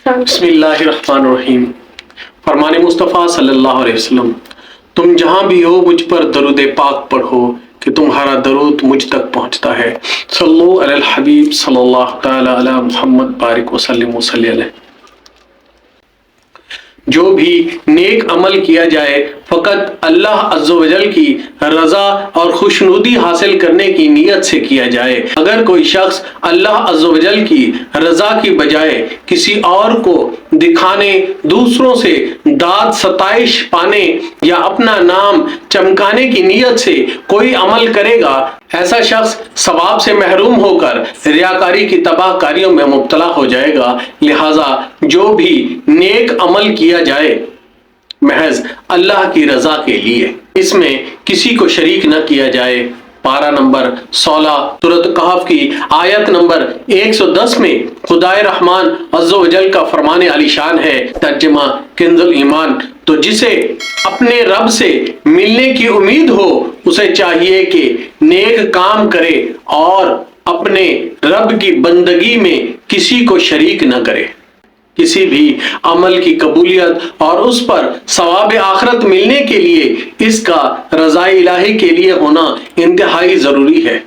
بسم اللہ الرحمن الرحیم۔ فرمان مصطفیٰ صلی اللہ علیہ وسلم، تم جہاں بھی ہو مجھ پر درود پاک پڑھو کہ تمہارا درود مجھ تک پہنچتا ہے۔ صلو علی الحبیب صلی اللہ تعالی علی محمد بارک وسلم وصلی علیہ۔ جو بھی نیک عمل کیا جائے فقط اللہ عز و جل کی رضا اور خوشنودی حاصل کرنے کی نیت سے کیا جائے۔ اگر کوئی شخص اللہ عز و جل کی رضا کی بجائے کسی اور کو دکھانے، دوسروں سے داد ستائش پانے یا اپنا نام چمکانے کی نیت سے کوئی عمل کرے گا، ایسا شخص ثواب سے محروم ہو کر ریاکاری کی تباہ کاریوں میں مبتلا ہو جائے گا۔ لہٰذا جو بھی نیک عمل کیا جائے محض اللہ کی رضا کے لیے، اس میں کسی کو شریک نہ کیا جائے۔ پارہ نمبر 16 سورۃ کہف کی آیت نمبر 110 میں خدائے رحمان عز و جل کا فرمان علی شان ہے، ترجمہ کنز الایمان، تو جسے اپنے رب سے ملنے کی امید ہو اسے چاہیے کہ نیک کام کرے اور اپنے رب کی بندگی میں کسی کو شریک نہ کرے۔ کسی بھی عمل کی قبولیت اور اس پر ثواب آخرت ملنے کے لیے اس کا رضا الہی کے لیے ہونا انتہائی ضروری ہے۔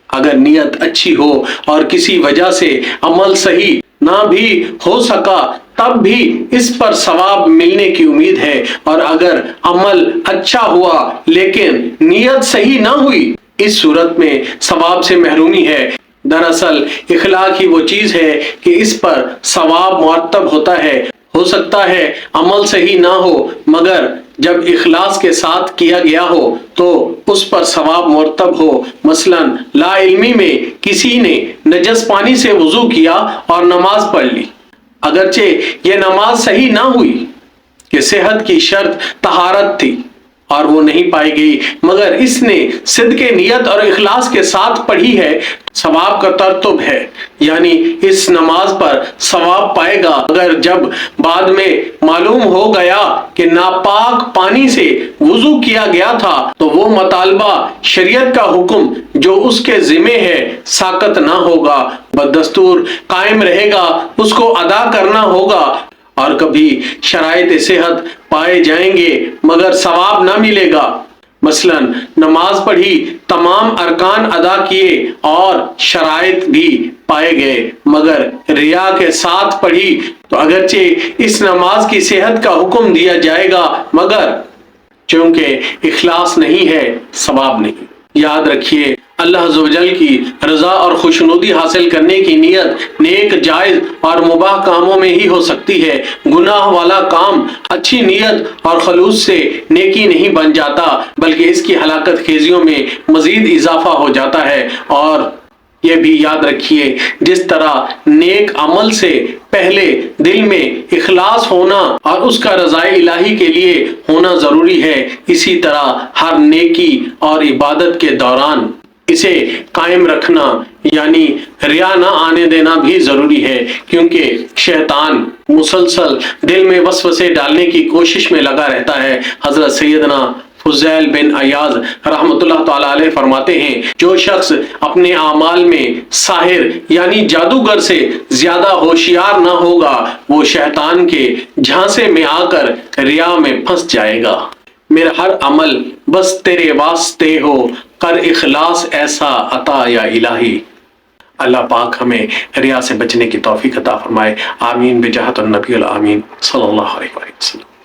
اگر نیت اچھی ہو اور کسی وجہ سے عمل صحیح نہ بھی ہو سکا تب بھی اس پر ثواب ملنے کی امید ہے، اور اگر عمل اچھا ہوا لیکن نیت صحیح نہ ہوئی، اس صورت میں ثواب سے محرومی ہے۔ دراصل اخلاق ہی وہ چیز ہے کہ اس پر ثواب مرتب ہوتا ہے۔ ہو سکتا ہے عمل صحیح نہ ہو مگر جب اخلاص کے ساتھ کیا گیا ہو تو اس پر ثواب مرتب ہو۔ مثلا لا علمی میں کسی نے نجس پانی سے وضو کیا اور نماز پڑھ لی، اگرچہ یہ نماز صحیح نہ ہوئی کہ صحت کی شرط طہارت تھی اور وہ نہیں پائی گئی، مگر اس نے صدق نیت اور اخلاص کے ساتھ پڑھی ہے، ثواب کا ترتب ہے، یعنی اس نماز پر ثواب پائے گا۔ اگر جب بعد میں معلوم ہو گیا کہ ناپاک پانی سے وضو کیا گیا تھا تو وہ مطالبہ شریعت کا حکم جو اس کے ذمہ ہے ساقط نہ ہوگا، بدستور قائم رہے گا، اس کو ادا کرنا ہوگا۔ اور کبھی شرائط صحت پائے جائیں گے مگر ثواب نہ ملے گا۔ مثلا نماز پڑھی، تمام ارکان ادا کیے اور شرائط بھی پائے گئے مگر ریا کے ساتھ پڑھی تو اگرچہ اس نماز کی صحت کا حکم دیا جائے گا مگر چونکہ اخلاص نہیں ہے ثواب نہیں۔ یاد رکھیے اللہ عز و جل کی رضا اور خوشنودی حاصل کرنے کی نیت نیک، جائز اور مباح کاموں میں ہی ہو سکتی ہے۔ گناہ والا کام اچھی نیت اور خلوص سے نیکی نہیں بن جاتا بلکہ اس کی ہلاکت خیزیوں میں مزید اضافہ ہو جاتا ہے۔ اور یہ بھی یاد رکھیے جس طرح نیک عمل سے پہلے دل میں اخلاص ہونا اور اس کا رضا الہی کے لیے ہونا ضروری ہے، اسی طرح ہر نیکی اور عبادت کے دوران اسے قائم رکھنا یعنی ریا نہ آنے دینا بھی ضروری ہے، کیونکہ شیطان مسلسل دل میں وسوسے ڈالنے کی کوشش میں لگا رہتا ہے۔ حضرت سیدنا فضیل بن عیاض رحمۃ اللہ تعالی علیہ فرماتے ہیں، جو شخص اپنے اعمال میں ساحر یعنی جادوگر سے زیادہ ہوشیار نہ ہوگا وہ شیطان کے جھانسے میں آ کر ریا میں پھنس جائے گا۔ میرا ہر عمل بس تیرے واسطے ہو، کر اخلاص ایسا عطا یا الہی۔ اللہ پاک ہمیں ریا سے بچنے کی توفیق عطا فرمائے، آمین بجاہت النبی الامین صلی اللہ علیہ وسلم۔